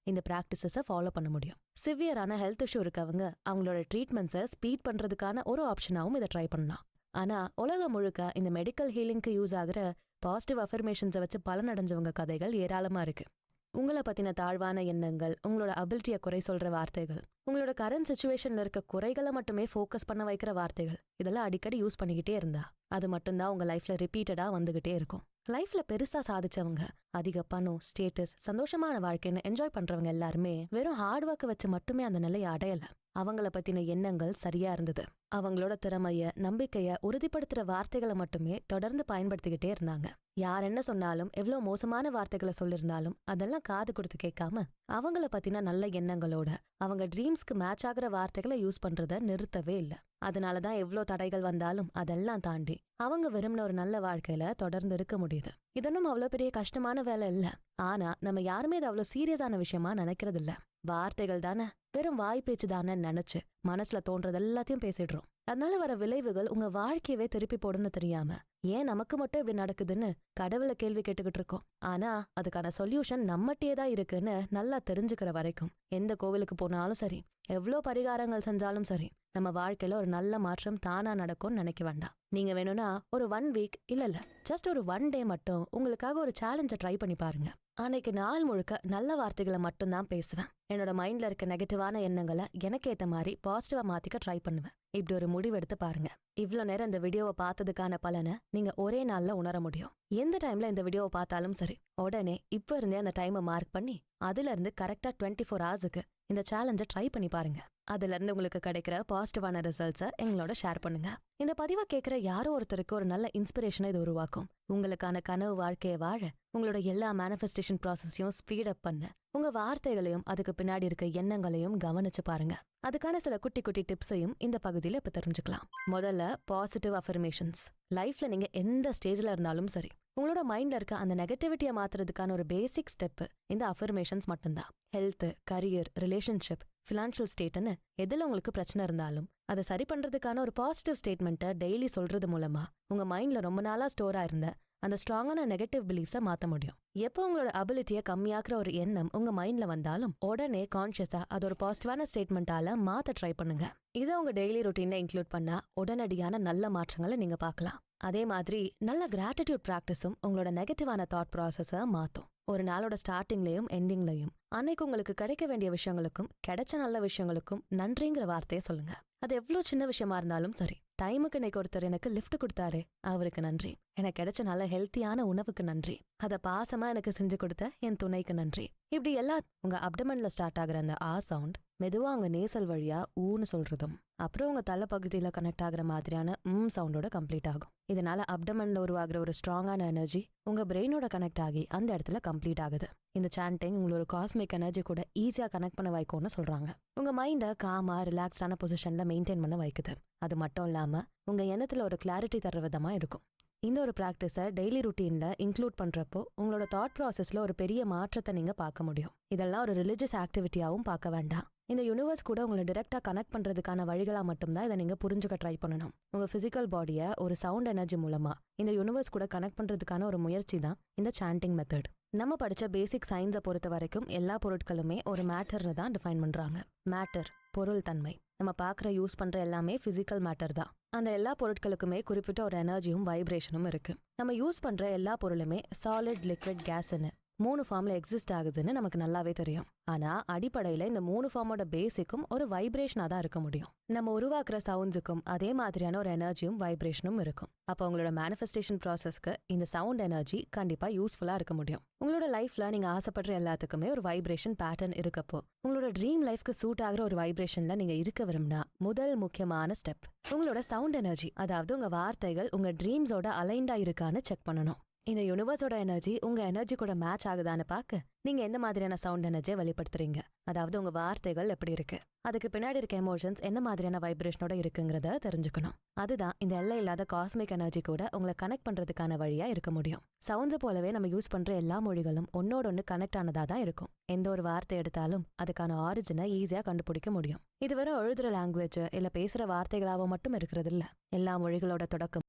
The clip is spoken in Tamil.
இந்த பிராக்டிசஸை ஃபாலோ பண்ண முடியும். சிவியரான ஹெல்த் இஷ்யூ இருக்கவங்க அவங்களோட ட்ரீட்மெண்ட்ஸை ஸ்பீட் பண்றதுக்கான ஒரு ஆப்ஷனாகவும் இதை ட்ரை பண்ணலாம். ஆனா உலகம் முழுக்க இந்த மெடிக்கல் ஹீலிங்க்கு யூஸ் ஆகுற பாசிட்டிவ் அஃபர்மேஷன்ஸை வச்சு பலனடைஞ்சவங்க கதைகள் ஏராளமா இருக்கு. உங்களை பத்தின தாழ்வான எண்ணங்கள், உங்களோட அபிலிட்டியை குறை சொல்ற வார்த்தைகள், உங்களோட கரண்ட் சிச்சுவேஷன்ல இருக்க குறைகளை மட்டுமே ஃபோக்கஸ் பண்ண வைக்கிற வார்த்தைகள், இதெல்லாம் அடிக்கடி யூஸ் பண்ணிக்கிட்டே இருந்தா அது மட்டும்தான் உங்க லைஃப்ல ரிப்பீட்டடா வந்துகிட்டே இருக்கும். லைஃப்ல பெருசா சாதிச்சவங்க, அதிக பணம், ஸ்டேட்டஸ், சந்தோஷமான வாழ்க்கைன்னு என்ஜாய் பண்றவங்க எல்லாருமே வெறும் ஹார்ட் ஒர்க்கை வச்சு மட்டுமே அந்த நிலையை அடையல. அவங்கள பத்தின எண்ணங்கள் சரியா இருந்தது. அவங்களோட திறமைய, நம்பிக்கைய உறுதிப்படுத்துற வார்த்தைகளை மட்டுமே தொடர்ந்து பயன்படுத்திக்கிட்டே இருந்தாங்க. யார் என்ன சொன்னாலும், எவ்வளவு மோசமான வார்த்தைகளை சொல்லிருந்தாலும் அதெல்லாம் காது கொடுத்து கேட்காம அவங்கள பத்தின நல்ல எண்ணங்களோட அவங்க ட்ரீம்ஸ்க்கு மேட்ச் ஆகுற வார்த்தைகளை யூஸ் பண்றத நிறுத்தவே இல்லை. அதனாலதான் எவ்வளோ தடைகள் வந்தாலும் அதெல்லாம் தாண்டி அவங்க விரும்பின ஒரு நல்ல வாழ்க்கையில தொடர்ந்து இருக்க முடியுது. இதொன்னும் அவ்வளவு பெரிய கஷ்டமான வேலை இல்ல. ஆனா நம்ம யாருமே இது அவ்வளவு சீரியஸான விஷயமா நினைக்கிறது இல்ல. வார்த்தைகள் தானே, வெறும் வாய் பேச்சு தானே நினைச்சு மனசுல தோன்றது எல்லாத்தையும் பேசிடுறோம். அதனால வர விளைவுகள் உங்க வாழ்க்கையவே திருப்பி போடுன்னு தெரியாம ஏன் நமக்கு மட்டும் இப்படி நடக்குதுன்னு கடவுளை கேள்வி கேட்டுக்கிட்டு இருக்கோம். ஆனா அதுக்கான சொல்யூஷன் நம்மகிட்டே தான் இருக்குன்னு நல்லா தெரிஞ்சுக்கிற வரைக்கும் எந்த கோவிலுக்கு போனாலும் சரி, எவ்வளோ பரிகாரங்கள் செஞ்சாலும் சரி, நம்ம வாழ்க்கையில ஒரு நல்ல மாற்றம் தானா நடக்கும்னு நினைக்க வேண்டாம். நீங்க வேணும்னா ஒரு 1 வீக் இல்ல ஜஸ்ட் ஒரு 1 டே மட்டும் உங்களுக்காக ஒரு சேலஞ்சை ட்ரை பண்ணி பாருங்க. அன்னைக்கு நாள் முழுக்க நல்ல வார்த்தைகளை மட்டும்தான் பேசுவேன். என்னோட மைண்ட்ல இருக்க நெகட்டிவான எண்ணங்களை எனக்கு ஏத்த மாதிரி பாசிட்டிவா மாத்திக்க ட்ரை பண்ணுவேன். இப்படி ஒரு முடிவெடுத்து பாருங்க. இவ்ளோ நேரம் இந்த வீடியோவை பார்த்ததுக்கான பலனை நீங்க ஒரே நாள்ல உணர முடியும். எந்த டைம்ல இந்த வீடியோவை பார்த்தாலும் சரி, உடனே இப்ப இருந்தே அந்த டைமை மார்க் பண்ணி அதுல இருந்து கரெக்டா 24 ஹவர்ஸுக்கு இந்த சேலஞ்சை ட்ரை பண்ணி பாருங்க. அதுல இருந்து உங்களுக்கு கிடைக்கிற பாசிட்டிவான ரிசல்ட்ஸை எங்களோட ஷேர் பண்ணுங்க. இந்த பதிவை கேட்கிற யாரோ ஒருத்தருக்கு ஒரு நல்ல இன்ஸ்பிரேஷனை இது உருவாக்கும். உங்களுக்கான கனவு வாழ்க்கையை வாழ, உங்களோட எல்லா மேனிஃபெஸ்டேஷன் ப்ராசஸையும் ஸ்பீட் அப் பண்ண, உங்க வார்த்தைகளையும் அதுக்கு பின்னாடி இருக்க எண்ணங்களையும் கவனிச்சு பாருங்க. அதுக்கான சில குட்டி குட்டி டிப்ஸையும் இந்த பகுதியில இப்ப தெரிஞ்சுக்கலாம். முதல்ல பாசிட்டிவ் அஃபர்மேஷன்ஸ். லைஃப்ல நீங்க எந்த ஸ்டேஜ்ல இருந்தாலும் சரி, உங்களோட மைண்ட்ல இருக்க அந்த நெகட்டிவிட்டியை மாத்துறதுக்கான ஒரு பேசிக் ஸ்டெப் இந்த அஃபர்மேஷன்ஸ் மட்டும்தான். ஹெல்த், கரியர், ரிலேஷன்ஷிப், ஃபினான்ஷியல் ஸ்டேட்னு எதுல உங்களுக்கு பிரச்சனை இருந்தாலும் அதை சரி பண்றதுக்கான ஒரு பாசிட்டிவ் ஸ்டேட்மெண்ட்டை டெய்லி சொல்றது மூலமா உங்க மைண்ட்ல ரொம்ப நாளா ஸ்டோர் ஆயிருந்த அந்த ஸ்ட்ராங்கான நெகட்டிவ் பிலீஃப்ஸை மாத்த முடியும். எப்போ உங்களோட அபிலிட்டியை கம்மியாக்குற ஒரு எண்ணம் உங்க மைண்ட்ல வந்தாலும் உடனே கான்ஷியஸா அது ஒரு பாசிட்டிவான ஸ்டேட்மெண்டால மாத்த ட்ரை பண்ணுங்க. இதை உங்க டெய்லி ரொட்டீன்ல இன்க்ளூட் பண்ணா உடனடியான நல்ல மாற்றங்களை நீங்க பார்க்கலாம். அதே மாதிரி நல்ல கிராட்டிடியூட் பிராக்டிஸும் உங்களோட நெகட்டிவான தாட் ப்ராசஸை மாத்தும். ஒரு நாளோட ஸ்டார்டிங்லயும் எண்டிங்லயும் அன்னைக்கு உங்களுக்கு கிடைக்க வேண்டிய விஷயங்களுக்கும் கிடைச்ச நல்ல விஷயங்களுக்கும் நன்றிங்கிற வார்த்தையை சொல்லுங்க. அது எவ்வளவு சின்ன விஷயமா இருந்தாலும் சரி. டைமுக்கு இன்னைக்கு ஒருத்தர் எனக்கு லிஃப்ட் கொடுத்தாரு, அவருக்கு நன்றி. எனக்கு கிடைச்ச நல்ல ஹெல்த்தியான உணவுக்கு நன்றி. அதை பாசமா எனக்கு செஞ்சு கொடுத்த என் துணைக்கு நன்றி. இப்படி எல்லா உங்க அப்டமன்ல ஸ்டார்ட் ஆகுற அந்த ஆ சவுண்ட் மெதுவா உங்க நேசல் வழியா ஊன்னு சொல்றதும் அப்புறம் உங்க தலை பகுதியில கனெக்ட் ஆகுற மாதிரியான சவுண்டோட கம்ப்ளீட் ஆகும். இதனால அப்டமன்ல உருவாகிற ஒரு ஸ்ட்ராங்கான எனர்ஜி உங்க பிரெயினோட கனெக்ட் ஆகி அந்த இடத்துல கம்ப்ளீட் ஆகுது. இந்த சாண்டிங் உங்களோட காஸ்மிக் எனர்ஜி கூட ஈஸியா கனெக்ட் பண்ண வைக்கும்னு சொல்றாங்க. உங்க மைண்டை காமா ரிலாக்ஸ்டான பொசிஷன்ல மெயின்டைன் பண்ண வைக்குது. அது மட்டும் இல்லாம உங்க எண்ணத்துல ஒரு கிளாரிட்டி தர்ற விதமா இருக்கும். இந்த ஒரு பிராக்டிஸை டெய்லி ருட்டீன்ல இன்க்ளூட் பண்றப்போ உங்களோட தாட் ப்ராசஸ்ல ஒரு பெரிய மாற்றத்தை நீங்க பார்க்க முடியும். இதெல்லாம் ஒரு ரிலிஜியஸ் ஆக்டிவிட்டியாவும் பார்க்க வேண்டாம். இந்த யூனிவர்ஸ் கூட உங்களை டைரக்டா கனெக்ட் பண்றதுக்கான வழிகளா மட்டும்தான் இதை நீங்க புரிஞ்சுக்க ட்ரை பண்ணணும். உங்க பிசிக்கல் பாடியை ஒரு சவுண்ட் எனர்ஜி மூலமா இந்த யூனிவர்ஸ் கூட கனெக்ட் பண்றதுக்கான ஒரு முயற்சி தான் இந்த சாண்டிங் மெத்தட். நம்ம படிச்ச பேசிக் சயின்ஸை பொறுத்த வரைக்கும் எல்லா பொருட்களுமே ஒரு மேட்டர்னு தான் டிஃபைன் பண்றாங்க. மேட்டர், பொருள் தன்மை. நம்ம பார்க்குற யூஸ் பண்ற எல்லாமே பிசிக்கல் மேட்டர் தான். அந்த எல்லா பொருட்களுக்குமே குறிப்பிட்ட ஒரு எனர்ஜியும் வைப்ரேஷனும் இருக்கு. நம்ம யூஸ் பண்ற எல்லா பொருளுமே சாலிட், லிக்விட், கேஸ்ன்னு 3 ஃபார்ம்ல எக்ஸிஸ்ட் ஆகுதுன்னு நமக்கு நல்லாவே தெரியும். ஆனா அடிப்படையில இந்த 3 ஃபார்மோட பேசிக்கும் ஒரு வைப்ரேஷனா தான் இருக்க முடியும். நம்ம உருவாக்குற சவுண்ட்ஸுக்கும் அதே மாதிரியான ஒரு எனர்ஜியும் வைப்ரேஷனும் இருக்கும். அப்போ உங்களோட மேனிஃபெஸ்டேஷன் ப்ராசஸ்க்கு இந்த சவுண்ட் எனர்ஜி கண்டிப்பா யூஸ்ஃபுல்லா இருக்க முடியும். உங்களோட லைஃப்ல நீங்க ஆசைப்படுற எல்லாத்துக்குமே ஒரு வைப்ரேஷன் பேட்டர்ன் இருக்கப்போ உங்களோட ட்ரீம் லைஃப்க்கு சூட் ஆகுற ஒரு வைப்ரேஷன்ல நீங்க இருக்க விரும்பினா முதல் முக்கியமான ஸ்டெப் உங்களோட சவுண்ட் எனர்ஜி, அதாவது உங்க வார்த்தைகள் உங்க ட்ரீம்ஸோட அலைன்டா இருக்கான்னு செக் பண்ணணும். இந்த யூனிவர்ஸோட எனர்ஜி உங்க எனர்ஜி கூட மேட்ச் ஆகுதான்னு பார்க்க நீங்க எந்த மாதிரியான சவுண்ட் எனர்ஜியை வெளிப்படுத்துறீங்க, அதாவது உங்க வார்த்தைகள் எப்படி இருக்கு, அதுக்கு பின்னாடி இருக்க எமோஷன்ஸ் என்ன மாதிரியான வைப்ரேஷனோட இருக்குங்கிறத தெரிஞ்சுக்கணும். அதுதான் இந்த எல்லை இல்லாத காஸ்மிக் எனர்ஜி கூட உங்களை கனெக்ட் பண்றதுக்கான வழியா இருக்க முடியும். சவுண்ட்ஸ் போலவே நம்ம யூஸ் பண்ற எல்லா மொழிகளும் ஒன்னோட ஒன்னு கனெக்ட் ஆனதா தான் இருக்கும். எந்த ஒரு வார்த்தை எடுத்தாலும் அதுக்கான ஆரிஜினை ஈஸியா கண்டுபிடிக்க முடியும். இது வெறும் எழுதுற லாங்குவேஜ் இல்ல பேசுற வார்த்தைகளாவோ மட்டும் இருக்கிறது இல்ல. எல்லா மொழிகளோட தொடக்கம்